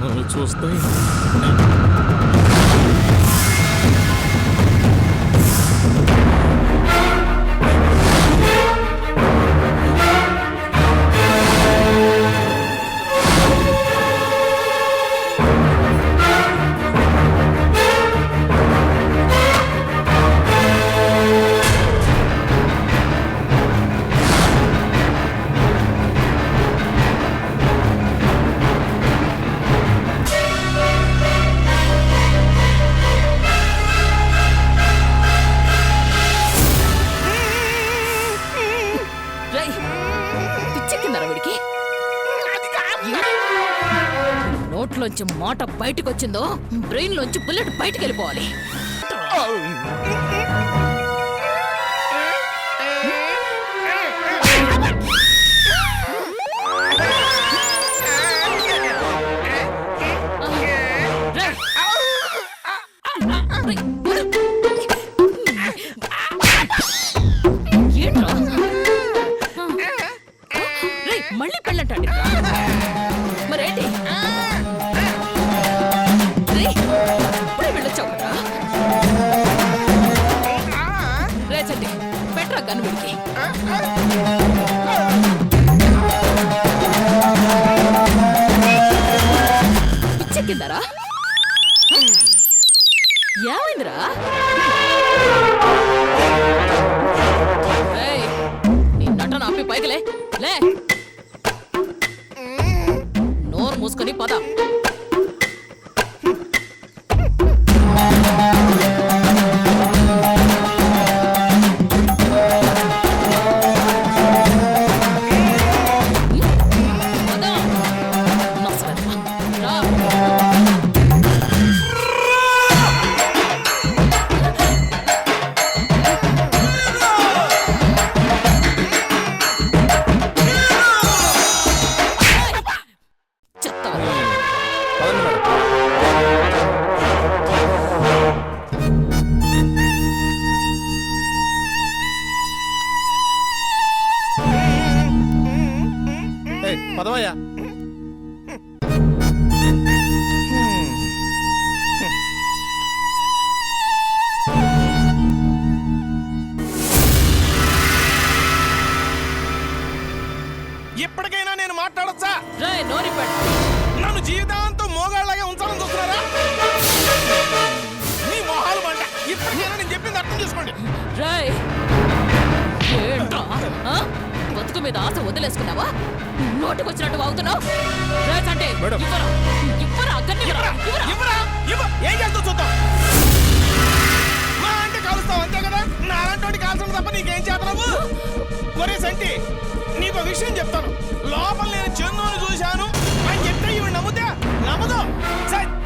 మనల్ని చూస్తాయి. నోట్లోంచి మాట బయటకు వచ్చిందో బ్రెయిన్ లోంచి బుల్లెట్ బయటకు వెళ్ళిపోవాలి. మళ్ళీ పెళ్ళంటాడు మరేంటి? ఇప్పుడే వెళ్ళొచ్చావు కదా రేచండి పెట్రా గన్ను విడికి. పిచ్చెక్కిందరా? ఏమైందిరా? నీ నటన ఆపి పైకిలే లే. నోరు మూసుకొని పద. పదవయ్యా. ఇప్పటికైనా నేను మాట్లాడొచ్చా? నన్ను జీవితాంతం మోగాళ్ళగా ఉంచాలని చూస్తున్నారా? నీ మొహాలు మంట. ఇప్పటికైనా నేను చెప్పింది అర్థం చేసుకోండి. బతుకు మీద ఆశ వదిలేసుకున్నావా? నోటికొచ్చినట్టు వాగుతున్నావు. ఏం చేస్తావు చూద్దాం. మా అంటే కాలుస్తావు అంతే కదా. నాలంటి కాల్చడం తప్ప నీకేం చేతనవు? ఒరే సంటి, నీకు విషయం చెప్తాను. లోపల నేను చందుని చూశాను.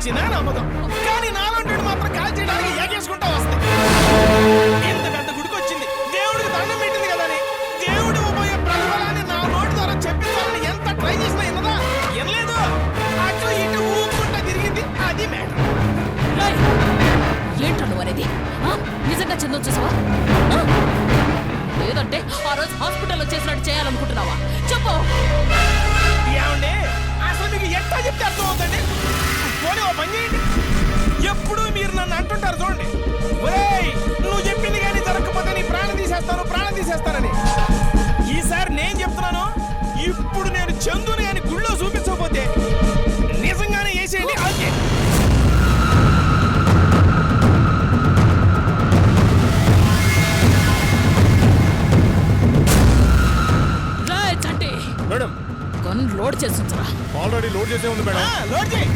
చచ్చినా నమ్మకం. కానీ నాలంటి మాత్రం కాల్ చేయడానికి ఏకేసుకుంటా వస్తాయి. ఇంత పెద్ద గుడికి వచ్చింది, దేవుడికి దండం పెట్టింది కదని దేవుడు పోయే ప్రతిఫలాన్ని నా నోటి ద్వారా చెప్పించాలని ఎంత ట్రై చేసినా విన్నదా? వినలేదు. అటు ఇటు ఊపుకుంటా తిరిగింది. అది మ్యాటర్. రేయ్, ఏంట్రా నువ్వు అనేది? ఆ? నిజంగా చందు వచ్చేసావా? ఆ? లేదంటే ఆ రోజు హాస్పిటల్లో చేసినట్టు చేయాలనుకుంటున్నావా? చెప్పు. ఏమండి, అసలు మీకు ఎట్లా చెప్తే అర్థం అవుతండి? పోనీ ఓ పని చేయండి. ఎప్పుడు మీరు నన్ను అంటుంటారు చూడండి, ఒరేయ్ నువ్వు చెప్పింది కానీ జరగకపోతే నీ ప్రాణం తీసేస్తానని. ఈసారి నేను చెప్తున్నాను, ఇప్పుడు నేను చందుని కానీ గుళ్ళో చూపించకపోతే నిజంగానే వేసేయండి. ఓకే. రేయ్ చంటి, మేడం గన్ లోడ్ చేస్తుంచరా. ఆల్రెడీ లోడ్ చేసే ఉంది మేడం. లోడ్ చేయి.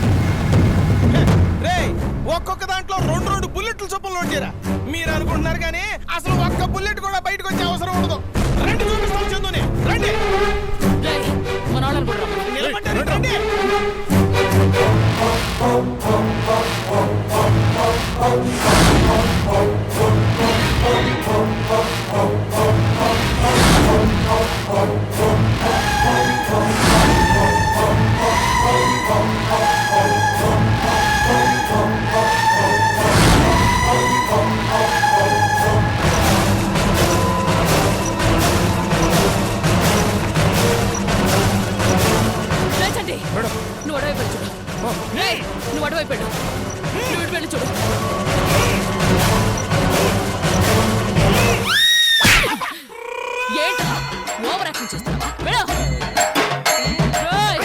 రేయ్, ఒక్కొక్క దాంట్లో రెండు బుల్లెట్లు చొప్పున లోడ్ చేయరా. మీరు అనుకుంటున్నారు కానీ అసలు ఒక్క బుల్లెట్ కూడా బయటకు వచ్చే అవసరం ఉండదు. రండి చూపిస్తాను చందుని. రండి. రేయ్, మన వాళ్ళని కూడా రమ్మను. నిలబడ్డారు, రండి. రేయ్ చంటి, నువ్వు అడవైపు వెళ్ళి చూడు. రేయ్, నువ్వు అడవైపు వెళ్ళు. నువ్వు ఇటు వెళ్ళి చూడు. ఏంటా ఓవర్ యాక్షన్ చేస్తున్నావా? వెళ్ళు. రేయ్,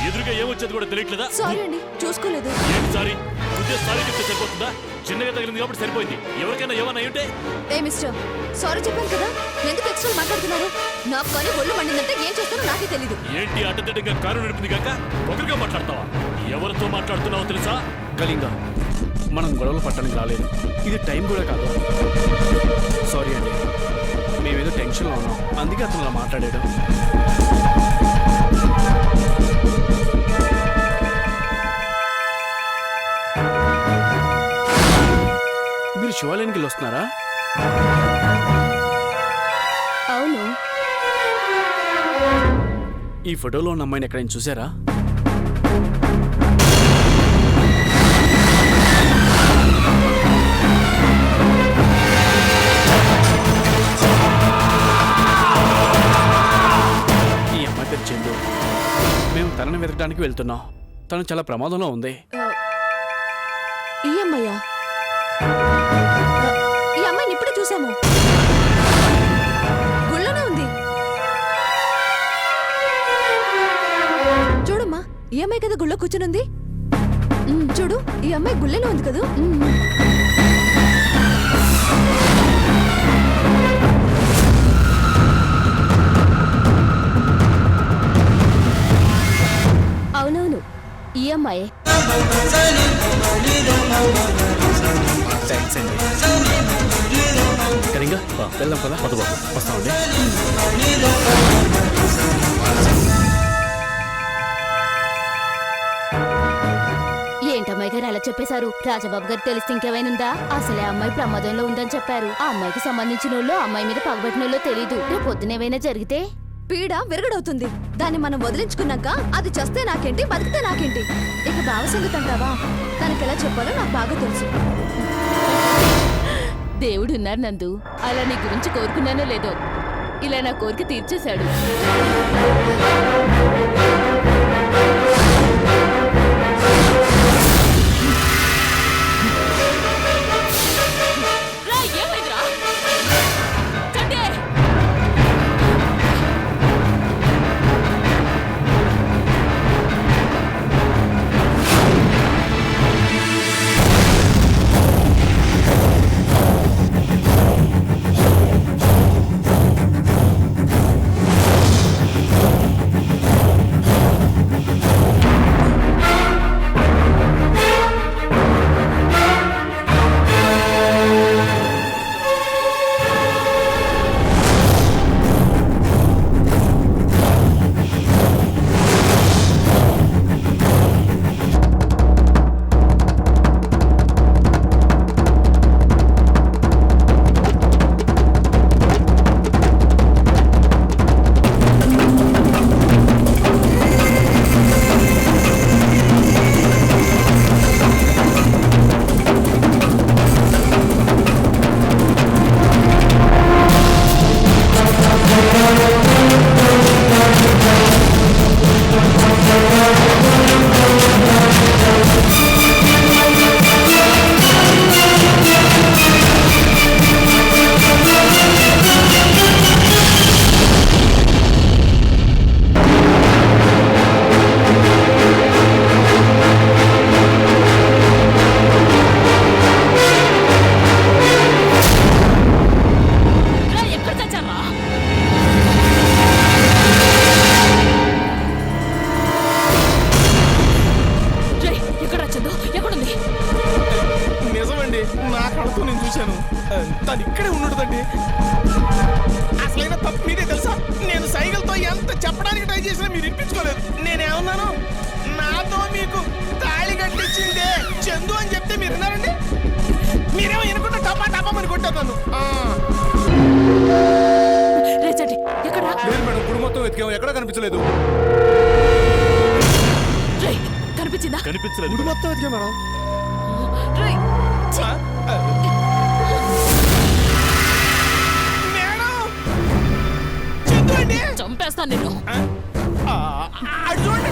ఎదురుగా ఏమొచ్చేది కూడా తెలియట్లేదా? సారీ అండి, చూసుకోలేదు. ఏంటి సారీ? ముందే సారీ చెప్తే సరిపోతుందా? చిన్నగా తగిలింది కాబట్టి సరిపోయింది. ఎవరికైనా ఏమన్నా అయ్యుంటే? ఏ మిస్టర్, సారీ చెప్పాను కదా, ఎందుకు ఎక్స్ట్రా మాట్లాడుతున్నారు? నాకు కానీ ఒళ్ళు మండిందంటే ఏం చేస్తారో నాకే తెలీదు. ఏంటి అడ్డదిడ్డంగా కారు నడిపింది కాక ఒకరిగా మాట్లాడతావా? ఎవరితో మాట్లాడుతున్నావో తెలుసా? కళింగ, మనం గొడవలు పట్టడానికి రాలేదు. ఇది టైం కూడా కాదు. సారీ అండి, మేమేదో టెన్షన్లో ఉన్నాం, అందుకే అతను అలా మాట్లాడాడు. మీరు శివాలయానికి వస్తున్నారా? అవును. ఈ ఫోటోలో ఉన్న అమ్మాయిని ఎక్కడైనా చూసారా? ఈ అమ్మాయి పేరు చందు. మేము తనని వెతకడానికి వెళ్తున్నాం. తను చాలా ప్రమాదంలో ఉంది. ఈ అమ్మాయ్యా? ఈ అమ్మాయిని ఇప్పుడే చూసాము, గుళ్ళోనే ఉంది. చూడమ్మా, ఈ అమ్మాయి కదా గుళ్ళో కూర్చునుంది. చూడు, ఈ అమ్మాయి గుళ్ళలో ఉంది కదా. థ్యాంక్స్ అండి. కరింగా వెళ్దాం పద. పద బాబు. వస్తామండి. ఏంటమ్మాయి గారు అలా చెప్పేశారు? రాజబాబు గారు తెలిస్తే ఇంకేమైనా ఉందా? అసలే అమ్మాయి ప్రమాదంలో ఉందని చెప్పారు. ఆ అమ్మాయికి సంబంధించిన వాళ్ళు అమ్మాయి మీద పగబట్టిన వాళ్ళు తెలీదు. రేపు పొద్దున ఏమైనా జరిగితే పీడ విరగడవుతుంది. దాన్ని మనం వదిలించుకున్నాక అది చస్తే నాకేంటి, బతికితే నాకేంటి? ఇక బావ సంగతి అంటావా? తనకి ఎలా చెప్పాలో నాకు బాగా తెలుసు. దేవుడు ఉన్నారు నందు. అలా నీ గురించి కోరుకున్నానో లేదో ఇలా నా కోరిక తీర్చేశాడు. రా, ఏమైందిరా? చండి! తను ఇక్కడే ఉన్నదండి. అసలైన తప్పు మీదే తెలుసా? నేను సైకిల్తో ఎంత చెప్పడానికి ట్రై చేసినా మీరు వినిపించుకోలేదు. నేనేమన్నాను? నాతో మీకు తాళి కట్టించిందే చందు అని చెప్తే మీరు విన్నారండి? మీరేమో వినకుండా టపా టపామని కొట్టారు నన్ను. రేచండి ఎక్కడ? లేదు మేడం, గుడి మొత్తం వెతికాము, ఎక్కడా కనిపించలేదు. రేయ్, కనిపించిందా? కనిపించలేదు. గుడి మొత్తం వెతికాం మేడం. రేయ్, ఛీ! మేడం చందు అండి. చంపేస్తాను నిన్ను. అటు చూడండి.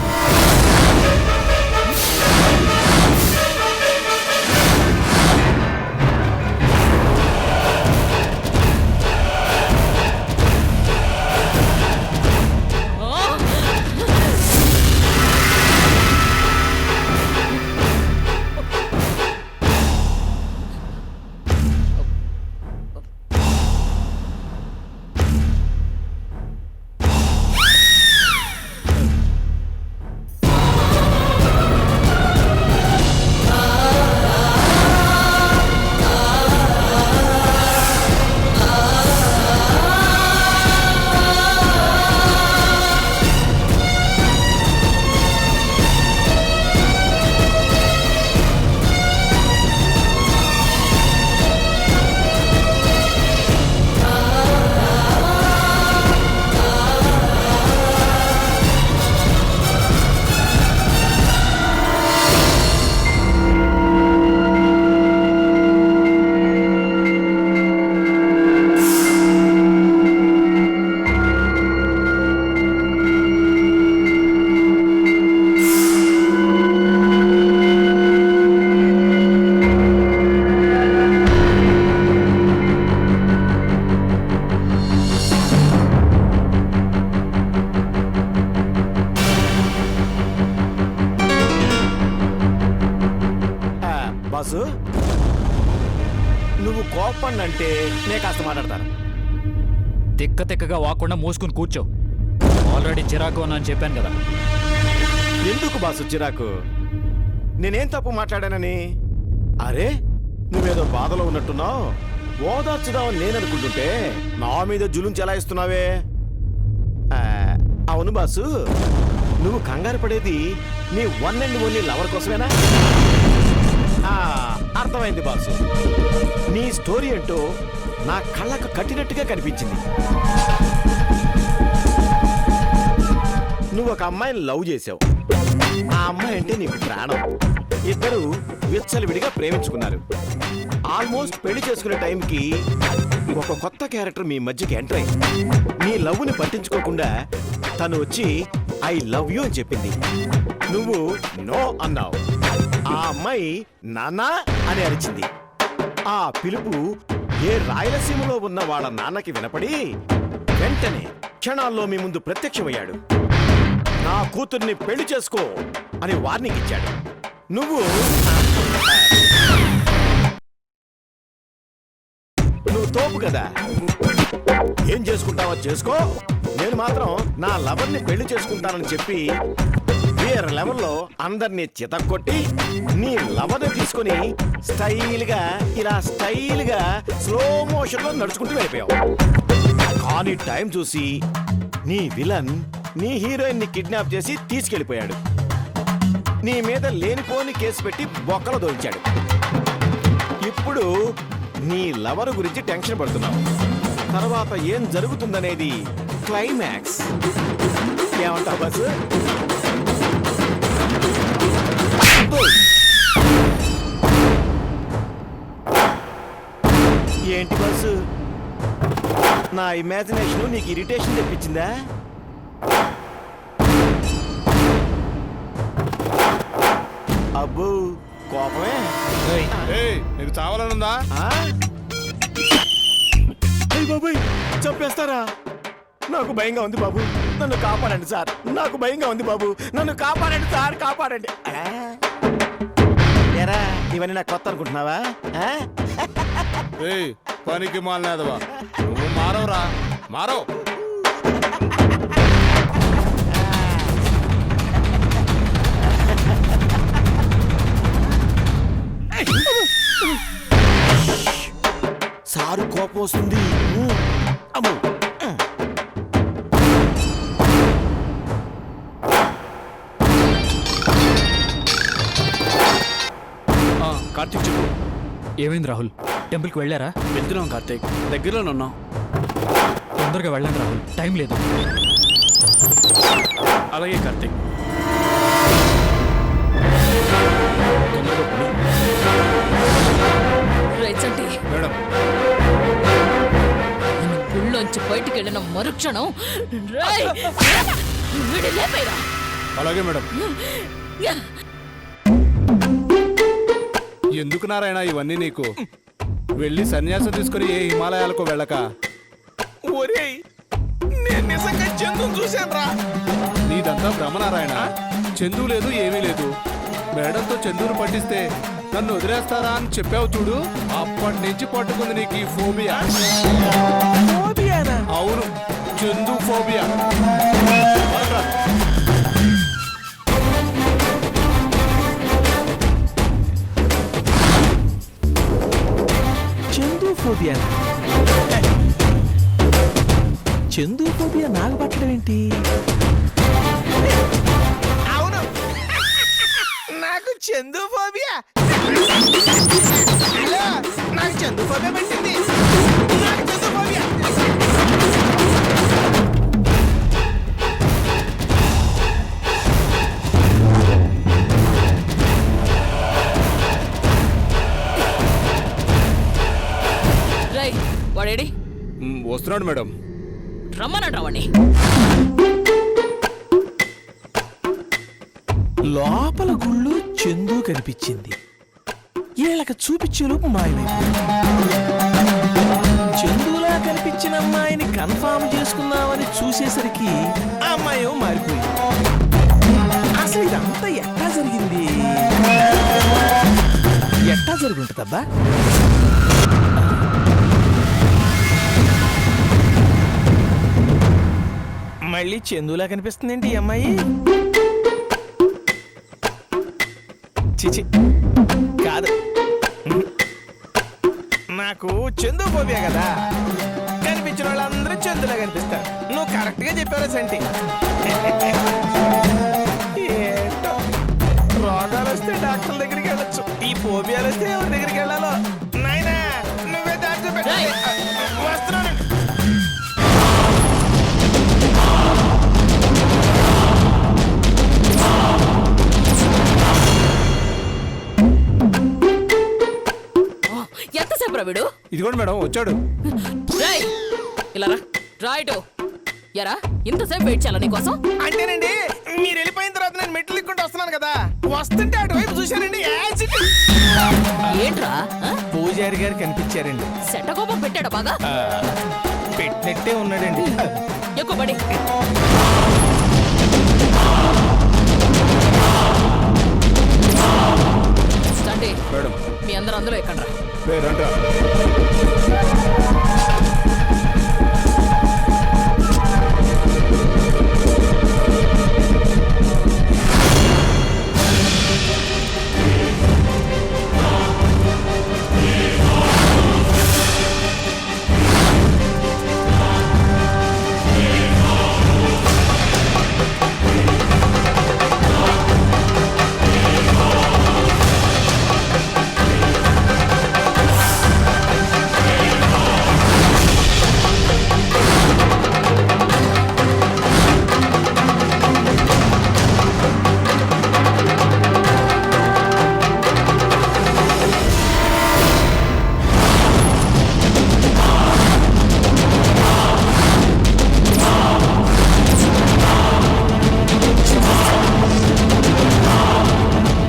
బాసు, నువ్వు కోపండి అంటే నేను కాస్త మాట్లాడతాను. తిక్క తిక్కగా వాకుండా మూసుకుని కూర్చో. ఆల్రెడీ చిరాకు అని చెప్పాను కదా. ఎందుకు బాసు చిరాకు? నేనేం తప్పు మాట్లాడానని? అరే, నువ్వేదో బాధలో ఉన్నట్టున్నావు. ఓదార్చుదామని నేననుకుంటుంటే నా మీద జులుం చెలాయిస్తున్నావే. అవును బాసు, నువ్వు కంగారు పడేది నీ వన్ అండ్ ఓన్లీ లవర్ కోసమేనా? అర్థమైంది బాసు. నీ స్టోరీ ఏంటో నా కళ్ళకు కట్టినట్టుగా కనిపించింది. నువ్వు ఒక అమ్మాయిని లవ్ చేసావు. ఆ అమ్మాయి అంటే నీకు ప్రాణం. ఇద్దరు విచ్చలవిడిగా ప్రేమించుకున్నారు. ఆల్మోస్ట్ పెళ్లి చేసుకునే టైంకి ఒక కొత్త క్యారెక్టర్ మీ మధ్యకి ఎంటర్ అయింది. నీ లవ్ని పట్టించుకోకుండా తను వచ్చి ఐ లవ్ యూ అని చెప్పింది. నువ్వు నో అన్నావు. ఆ అమ్మాయి నాన్నా అని అరిచింది. ఆ పిలుపు ఏ రాయలసీమలో ఉన్న వాళ్ళ నాన్నకి వినపడి వెంటనే క్షణాల్లో మీ ముందు ప్రత్యక్షమయ్యాడు. నా కూతుర్ని పెళ్లి చేసుకో అని వార్నింగ్ ఇచ్చాడు. నువ్వు తోపు కదా. ఏం చేసుకుంటావో చేసుకో, నేను మాత్రం నా లవర్ని పెళ్లి చేసుకుంటానని చెప్పి వేరే లెవెల్లో అందరినీ చితక్కొట్టి నీ లవర్ని తీసుకుని స్టైల్గా స్లో మోషన్ లో నడుచుకుంటూ వెళ్ళిపోయావు. కానీ టైం చూసి నీ విలన్ నీ హీరోయిన్ ని కిడ్నాప్ చేసి తీసుకెళ్లిపోయాడు. నీ మీద లేనిపోని కేసు పెట్టి బొక్కలో దోయించాడు. ఇప్పుడు నీ లవర్ గురించి టెన్షన్ పడుతున్నావు. తర్వాత ఏం జరుగుతుందనేది క్లైమాక్స్. ఏమంటావు బస్సు? ఏంటి బస్సు, నా ఇమాజినేషన్ నీకు ఇరిటేషన్ తెప్పించిందా? అబ్బో కోపమే. నీకు చావాలనుందా? బాబాయ్ చంపేస్తారా? నాకు భయంగా ఉంది బాబు, నన్ను కాపాడండి సార్. నాకు భయంగా ఉంది బాబు, నన్ను కాపాడండి సార్, కాపాడండి. ఎరా ఇవన్నీ నాకు కొత్త అనుకుంటున్నావా? పనికి మాలనేదవా, నువ్వు మారవరా, మారవ్. సారు కోపం వస్తుంది. అమ్మో కార్తీక్ చెప్పు. ఏమైంది రాహుల్? టెంపుల్కి వెళ్ళారా? వెళ్తున్నాం కార్తీక్, దగ్గరలోనే ఉన్నాం. తొందరగా వెళ్ళండి రాహుల్, టైం లేదు. అలాగే కార్తీక్. మేడం, గుళ్ళోంచి బయటికి వెళ్ళిన మరుక్షణం లేపేరా. అలాగే మేడం. ఎందుకు నారాయణ ఇవన్నీ నీకు? వెళ్ళి సన్యాసం తీసుకుని ఏ హిమాలయాలకు వెళ్ళక. ఒరేయ్, నేను నిజంగా చందుని చూశాను రా. నీదంతా భ్రమనారాయణ. చందు లేదు, ఏమీ లేదు. మేడంతో చందును పట్టిస్తే నన్ను వదిలేస్తారా అని చెప్పావు చూడు, అప్పటి నుంచి పట్టుకుంది నీకు ఈ ఫోబియా. అవును, Chandu phobia. Chandu phobia? Chandu phobia నాకు పట్టడం ఏంటి? అవును, నాకు చందు ఫోబియా. నాకు చందు ఫోబియా పట్టింది. నాకు చందు ఫోబియా. రై వాడేడి? వస్తున్నాడు మేడం. రమ్మనండి వాడిని. లోపల గుళ్ళు చందు కనిపించింది. వీళ్ళకి చూపించేలోపు మాయమైంది. చందులా కనిపించిన అమ్మాయిని కన్ఫామ్ చేసుకుందామని చూసేసరికి ఆ అమ్మాయి మారిపోయింది. అసలు ఇదంతా ఎట్టా జరిగింది? ఎట్టా జరుగుంటుందబ్బా? మళ్ళీ చందులా కనిపిస్తుందేంటి ఈ అమ్మాయి? చిచి కాదు. నాకు చందు ఫోబియా కదా, కనిపించిన వాళ్ళందరూ చందులా కనిపిస్తారు. నువ్వు కరెక్ట్ గా చెప్పారా సంటి? ఏంటో రోగాలు వస్తే డాక్టర్ దగ్గరికి వెళ్ళొచ్చు, ఈ ఫోబియాలు వస్తే ఎవరి దగ్గరికి వెళ్ళాలో. నాయనా నువ్వే డాక్టర్ పెట్టాలి. వస్తున్నాను. ఎంతసేపు రా వీడు? ఇదిగోండి మేడం వచ్చాడు. రేయ్, ఇలా రా. రైట్ ఎరా, ఇంతసేపు వెయిట్ చేయాలా నీకోసం? అంటేనండి మీరు వెళ్ళిపోయిన తర్వాత నేను మెట్లు ఎక్కుంటూ వస్తున్నాను కదా, వస్తుంటే అటువైపు చూశానండి, యాసిడ్. ఏంట్రా ఆ? పూజారి గారు కనిపించారండి. సెట్టకోపం పెట్టాడా బాగా? పెట్టినట్టే ఉన్నాడండి. ఎక్కువ పడి. స్టాండి. మేడం మీ అందరూ అందులో ఎక్కండ్రా. రండ్రా.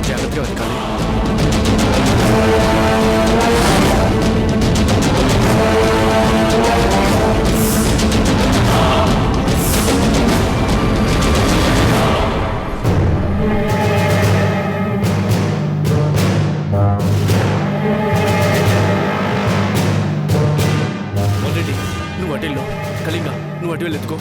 జాగ్రత్తగా వెతకాలి. ఆల్రెడీ నువ్వు అటు వెళ్ళు. కళింగ నువ్వు అటు వెళ్ళి ఎత్తుకో.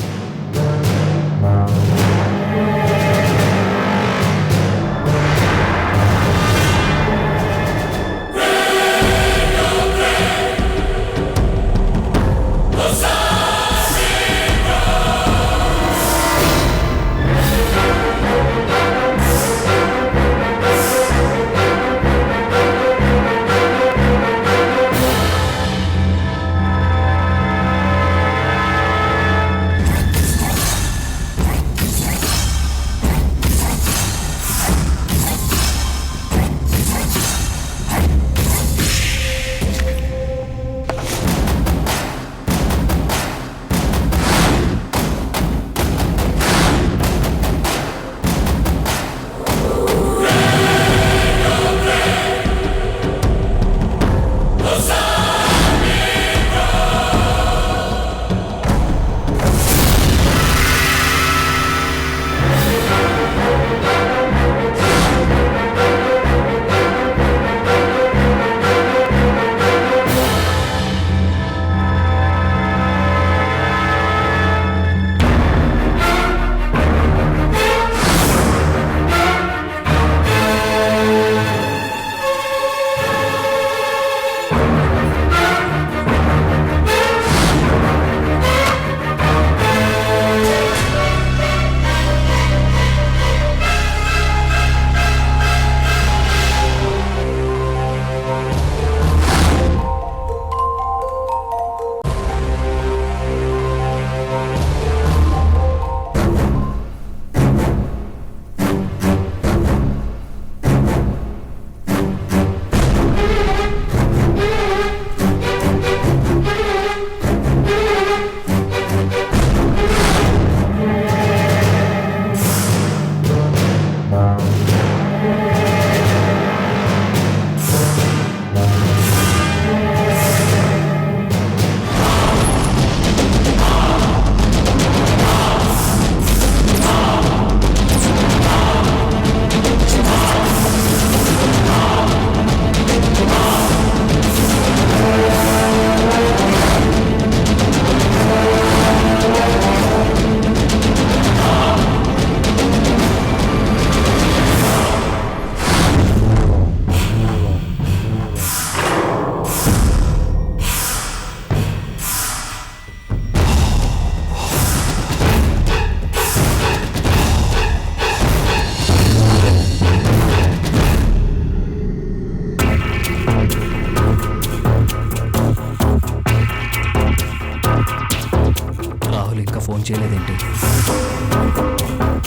రాహుల్ ఇంకా ఫోన్ చేయలేదేంటి?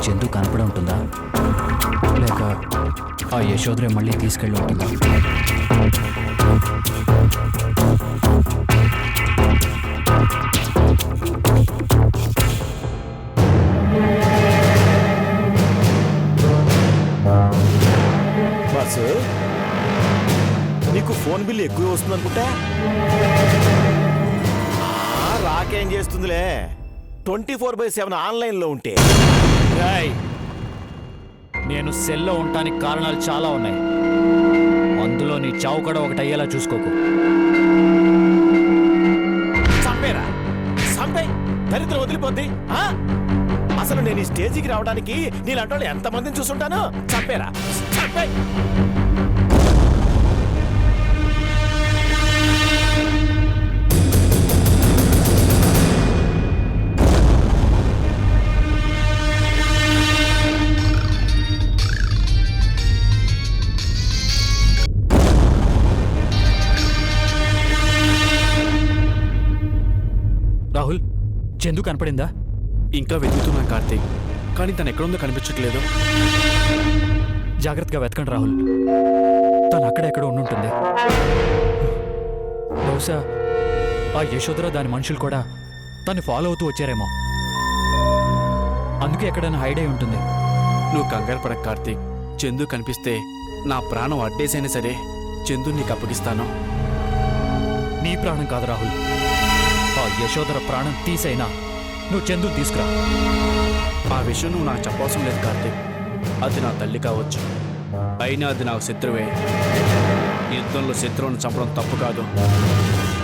చందు కనపడి ఉంటుందా, లేక ఆ యశోదరే మళ్ళీ తీసుకెళ్ళి ఉంటుందా? బాసు, నీకు ఫోన్ బిల్ ఎక్కువ వస్తుంది అనుకుంటా. రాకేం చేస్తుందిలే 24/7 ఆన్లైన్లో ఉంటే. రాయ్, నేను సెల్లో ఉండటానికి కారణాలు చాలా ఉన్నాయి. అందులో నీ చావు కూడా ఒకటి అయ్యేలా చూసుకోకు. చంపేరా, చంపే, దరిద్రం వదిలిపోద్ది. అసలు నేను ఈ స్టేజీకి రావడానికి నీలాంటి వాళ్ళు ఎంతమందిని చూసుంటాను. చంపేరా, చంపే. రాహుల్, చందు కనపడిందా? ఇంకా వెతుకుతున్నాను కార్తీక్, కానీ తను ఎక్కడుందో కనిపించట్లేదు. జాగ్రత్తగా వెతకండి రాహుల్, తను అక్కడెక్కడ ఉండుంటుంది. బహుశా ఆ యశోదర దాని మనుషులు కూడా తను ఫాలో అవుతూ వచ్చారేమో. అందుకే ఎక్కడైనా హైడ్ అయి ఉంటుంది. నువ్వు కంగారు పడక కార్తీక్. చందు కనిపిస్తే నా ప్రాణం అడ్డేసైనా సరే చందు నీకు అప్పగిస్తాను. నీ ప్రాణం కాదు రాహుల్, ఆ యశోదర ప్రాణం తీసైనా నువ్వు చందు తీసుకురా. ఆ విషయం నువ్వు నాకు చెప్పవసరం లేదు కార్తీక్. అది నా తల్లి కావచ్చు, అయినా అది నాకు శత్రువే. యుద్ధంలో శత్రువును చంపడం తప్పు కాదు.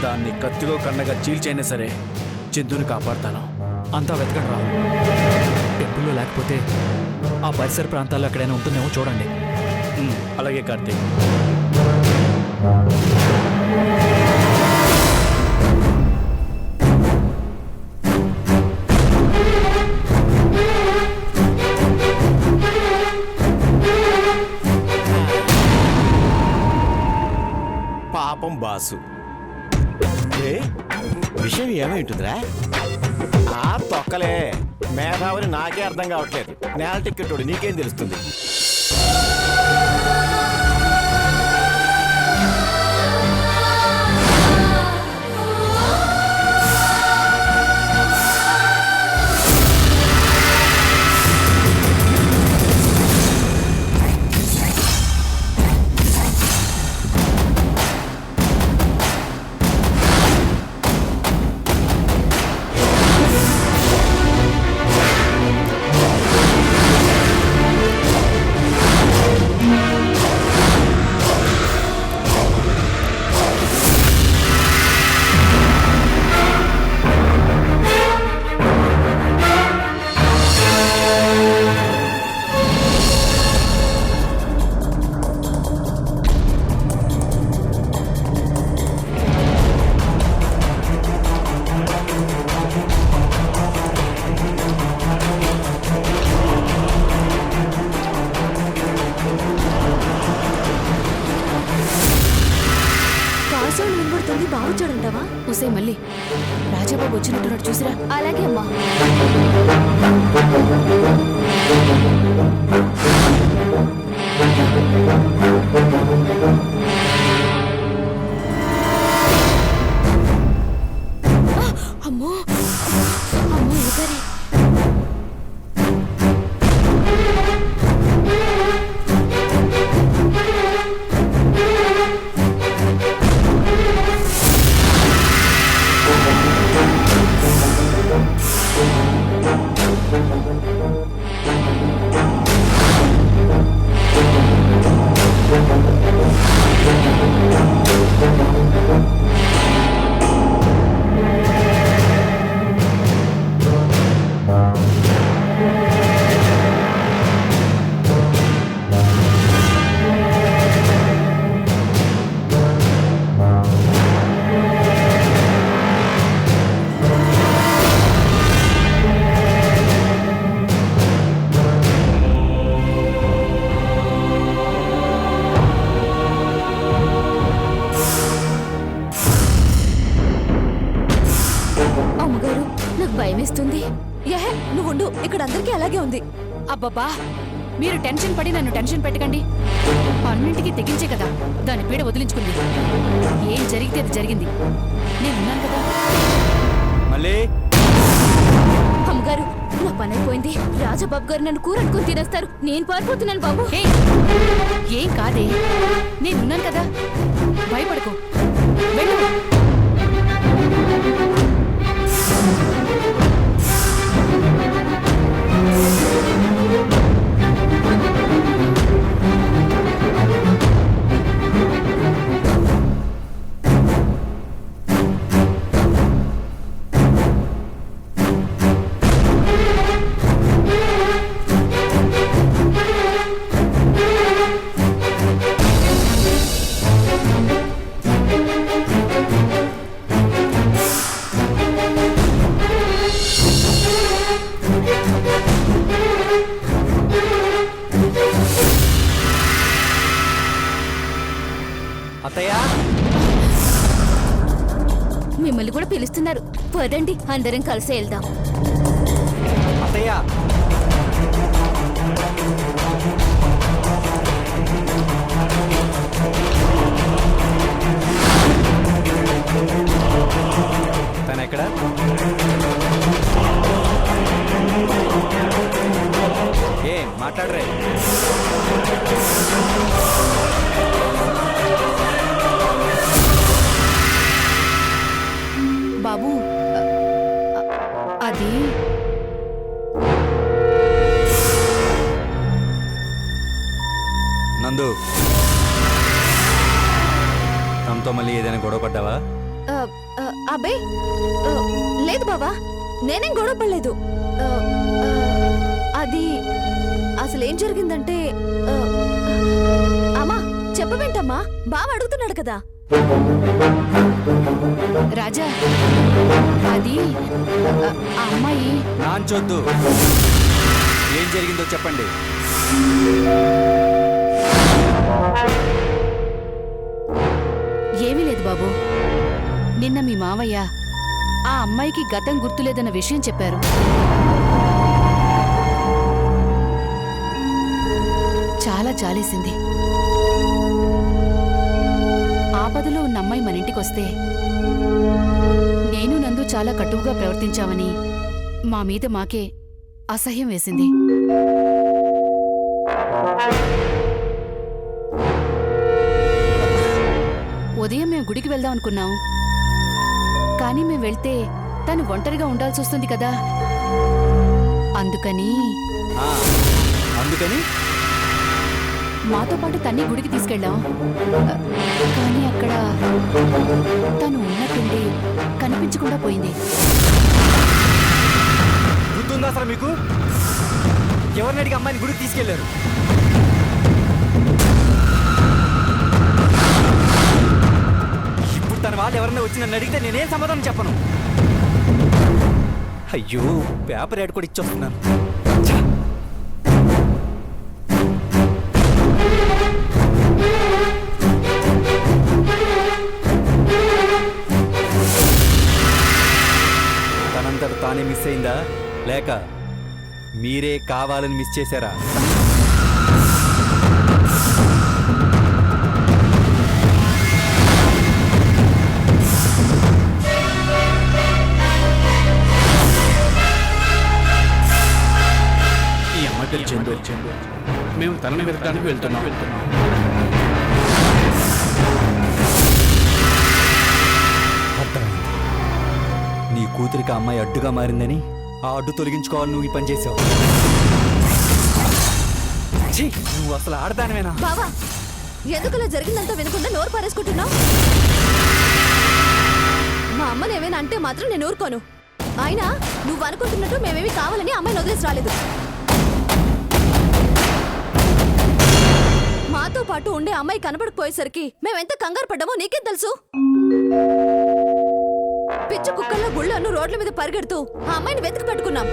దాన్ని కత్తిలో కన్నగా చీల్చైనా సరే చందుని కాపాడుతాను. అంతా వెతకండి రాహుల్. టెంపుల్లో లేకపోతే ఆ పరిసర ప్రాంతాల్లో ఎక్కడైనా ఉంటుందేమో చూడండి. అలాగే కార్తీక్. పాపం బాసు. విషయం ఏమైంటుందిరా? తొక్కలే, మేధావిని నాకే అర్థం కావట్లేదు. నేల టిక్కెట్ నీకేం తెలుస్తుంది? బాగుంటాడంటావా? ఉసే మళ్ళీ రాజాబాబు వచ్చినట్టున్నాడు, చూసిరా. అలాగే అమ్మా. అమ్మో అమ్మో, ఇవరే భయమేస్తుంది. ఏహే నువ్వు ఉండు, ఇక్కడ అందరికీ అలాగే ఉంది. అబ్బబ్బా మీరు టెన్షన్ పడి నన్ను టెన్షన్ పెట్టకండి. అన్నింటికి తెగించే కదా దాని పీడ వదిలించుకుంది. ఏం జరిగితే అది జరిగింది. నేనున్నాను కదా. మళ్ళీ అమ్మగారు నా పని అయిపోయింది. రాజబాబు గారు నన్ను కూర అనుకుని తినేస్తారు. నేను పారిపోతున్నాను బాబు. ఏయ్, ఏం కాదే, నేనున్నాను కదా, భయపడకు. వెళ్ళు. అత్తయ్య, మిమ్మల్ని కూడా పిలుస్తున్నారు. పదండి అందరం కలిసి వెళ్దాం. అత్తయ్య, తనెక్కడ? ఏం మాట్లాడరే? బాబు అది నందు, తమతో మళ్ళీ ఏదైనా గొడవ పడ్డావా? అబ్బే లేదు బావా, నేనేం గొడవ పడలేదు. అది అసలేం జరిగిందంటే అమ్మా చెప్పవేంటమ్మా, బావ అడుగుతున్నాడు కదా. రాజా, అది ఆ అమ్మాయి నాంచొద్దు, ఏం జరిగిందో చెప్పండి. ఏమీ లేదు బాబు. నిన్న మీ మావయ్య ఆ అమ్మాయికి గతం గుర్తులేదన్న విషయం చెప్పారు. చాలా జాలేసింది. ఆపదలో ఉన్న అమ్మాయి మన ఇంటికొస్తే నేను నందు చాలా కటువుగా ప్రవర్తించామని మా మీద మాకే అసహ్యం వేసింది. ఉదయం మేము గుడికి వెళ్దాం అనుకున్నాం. కానీ మేము వెళ్తే తను ఒంటరిగా ఉండాల్సి వస్తుంది కదా. అందుకని అందుకని మాతో పాటు తన్ని గుడికి తీసుకెళ్ళాం. కానీ అక్కడ తను ఉన్నట్టుండి కనిపించకుండా పోయింది. గుర్తుందా అసలు మీకు? ఎవరిని అడిగి అమ్మాయిని గుడికి తీసుకెళ్లారు? ఇప్పుడు తన వాళ్ళు ఎవరన్నా వచ్చి నన్ను అడిగితే నేనేం సమాధానం చెప్పను. అయ్యో, పేపర్ యాడ్ కూడా ఇచ్చొస్తున్నాను. తనంతట తానే మిస్ అయిందా, లేక మీరే కావాలని మిస్ చేశారా? ఈ అమ్మాయి పేరు చందు. మేము తనని వెతకడానికి వెళ్తున్నాం. అర్థమైంది. నీ కూతురికి అమ్మాయి అడ్డుగా మారిందని ఆ అడ్డు తొలగించుకోవాలి నువ్వు ఈ పని చేసావు. ఛీ, నువ్వు అసలు ఆడదానివేనా? బావా ఎందుకలా జరిగిందంతా వినకుండా నోరు పారేసుకుంటున్నావు? మా అమ్మని ఏమైనా అంటే మాత్రం నేను ఊరుకోను. అయినా నువ్వు అనుకుంటున్నట్టు మేమేమి కావాలని అమ్మాయిని వదిలేసి రాలేదు. మాతో పాటు ఉండే అమ్మాయి కనపడకపోయేసరికి మేమెంత కంగారు పడ్డామో నీకేం తెలుసు? పిచ్చి కుక్కల్లో గుళ్ళను రోడ్ల మీద పరిగెడుతూ ఆ అమ్మాయిని వెతికి పెట్టుకున్నాం.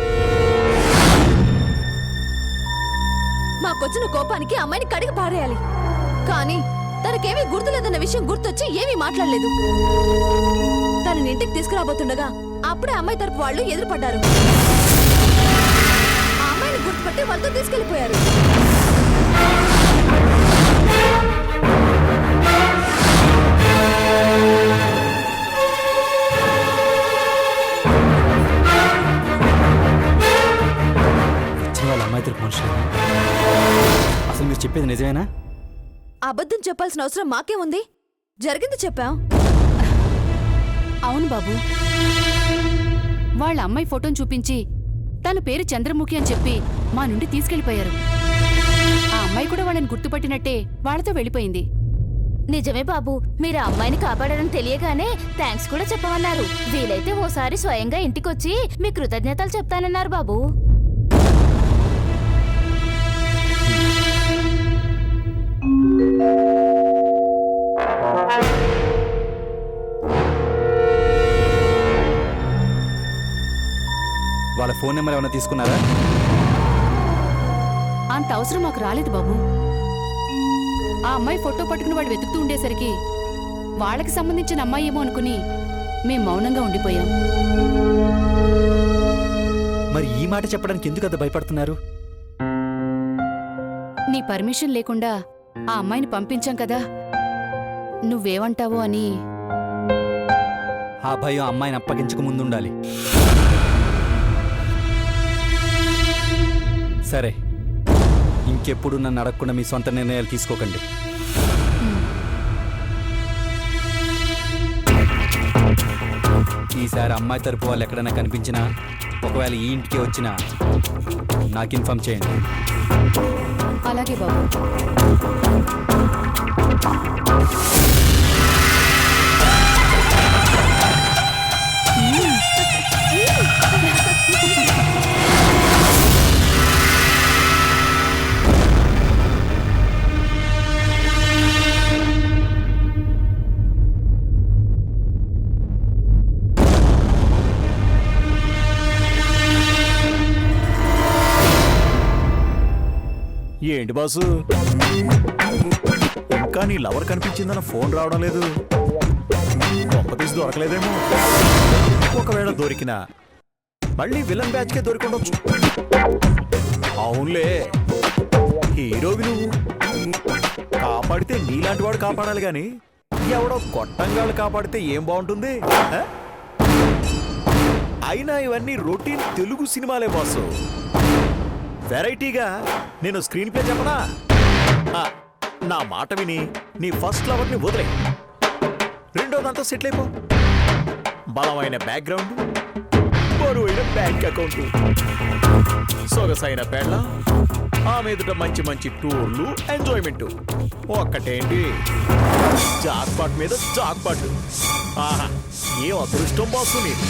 మాకొచ్చిన కోపానికి అమ్మాయిని కడిగి పారేయాలి. కానీ తనకేమీ గుర్తులేదన్న విషయం గుర్తొచ్చి ఏమీ మాట్లాడలేదు. తనని ఇంటికి తీసుకురాబోతుండగా ఆ అప్పుడే అమ్మాయి తరపు వాళ్ళు ఎదురుపడ్డారు. ఆ అమ్మాయిని గుర్తుపట్టి వాళ్ళతో తీసుకెళ్లిపోయారు. వాళ్ళ అమ్మాయి తరపు మనుషులు. అసలు మీరు చెప్పేది నిజమేనా? అబద్ధం చెప్పాల్సిన అవసరం మాకేముంది? జరిగింది చెప్పాం. అవును బాబు, వాళ్ళ అమ్మాయి ఫోటోను చూపించి తన పేరు చంద్రముఖి అని చెప్పి మా నుండి తీసుకెళ్లిపోయారు. ఆ అమ్మాయి కూడా వాళ్ళని గుర్తుపట్టినట్టే వాళ్ళతో వెళ్ళిపోయింది. నిజమే బాబు, మీరు ఆ అమ్మాయిని కాపాడారని తెలియగానే థ్యాంక్స్ కూడా చెప్పమన్నారు. వీలైతే ఓసారి స్వయంగా ఇంటికొచ్చి మీ కృతజ్ఞతలు చెప్తానన్నారు బాబు. వాళ్ళ ఫోన్ నెంబర్ ఏమైనా తీసుకున్నారా? అంత అవసరం మాకు రాలేదు బాబు. ఆ అమ్మాయి ఫోటో పట్టుకుని వాడు వెతుకుతూ ఉండేసరికి వాళ్ళకి సంబంధించిన అమ్మాయి ఏమో అనుకుని మేం మౌనంగా ఉండిపోయాం. మరి ఈ మాట చెప్పడానికి ఎందుకు అంత భయపడుతున్నారు? నీ పర్మిషన్ లేకుండా ఆ అమ్మాయిని పంపించాం కదా, నువ్వేమంటావో అని. ఆ భయం అమ్మాయిని అప్పగించక ముందుండాలి. సరే, ఇంకెప్పుడు నన్ను అడగకుండా మీ సొంత నిర్ణయాలు తీసుకోకండి. ఈసారి అమ్మాయి తరపు వాళ్ళు ఎక్కడైనా కనిపించినా, ఒకవేళ ఈ ఇంటికి వచ్చినా నాకు ఇన్ఫార్మ్ చేయండి. అలాగే బాబు. ఏంటి బాసు, ఇంకా నీ లవర్ కనిపించిందన్న ఫోన్ రావడం లేదు? కొంపతీసి దొరకలేదేమో. ఒకవేళ దొరికినా మళ్ళీ విలన్ బ్యాచ్కే దొరికొండొచ్చు. అవునులే, హీరోవి నువ్వు. కాపాడితే నీలాంటి వాడు కాపాడాలి గాని ఎవడో కొట్టంగాళ్ళు కాపాడితే ఏం బాగుంటుంది? అయినా ఇవన్నీ రొటీన్ తెలుగు సినిమాలే బాసు. వెరైటీగా నేను స్క్రీన్ ప్లే చెప్పనా? నా మాట విని నీ ఫస్ట్ లవర్ ని వదిలే, రెండోదంతా సెటిల్ అయిపో. బలమైన బ్యాక్గ్రౌండ్, బరువైన బ్యాంక్ అకౌంట్, సొగసైన పేళ్ళ, ఆమె ఎదుట మంచి మంచి టూర్లు, ఎంజాయ్మెంట్. ఒక్కటేంటి, జాక్పాట్ మీద జాక్పాట్. ఆహా, ఏ అదృష్టం బాసు నీకు.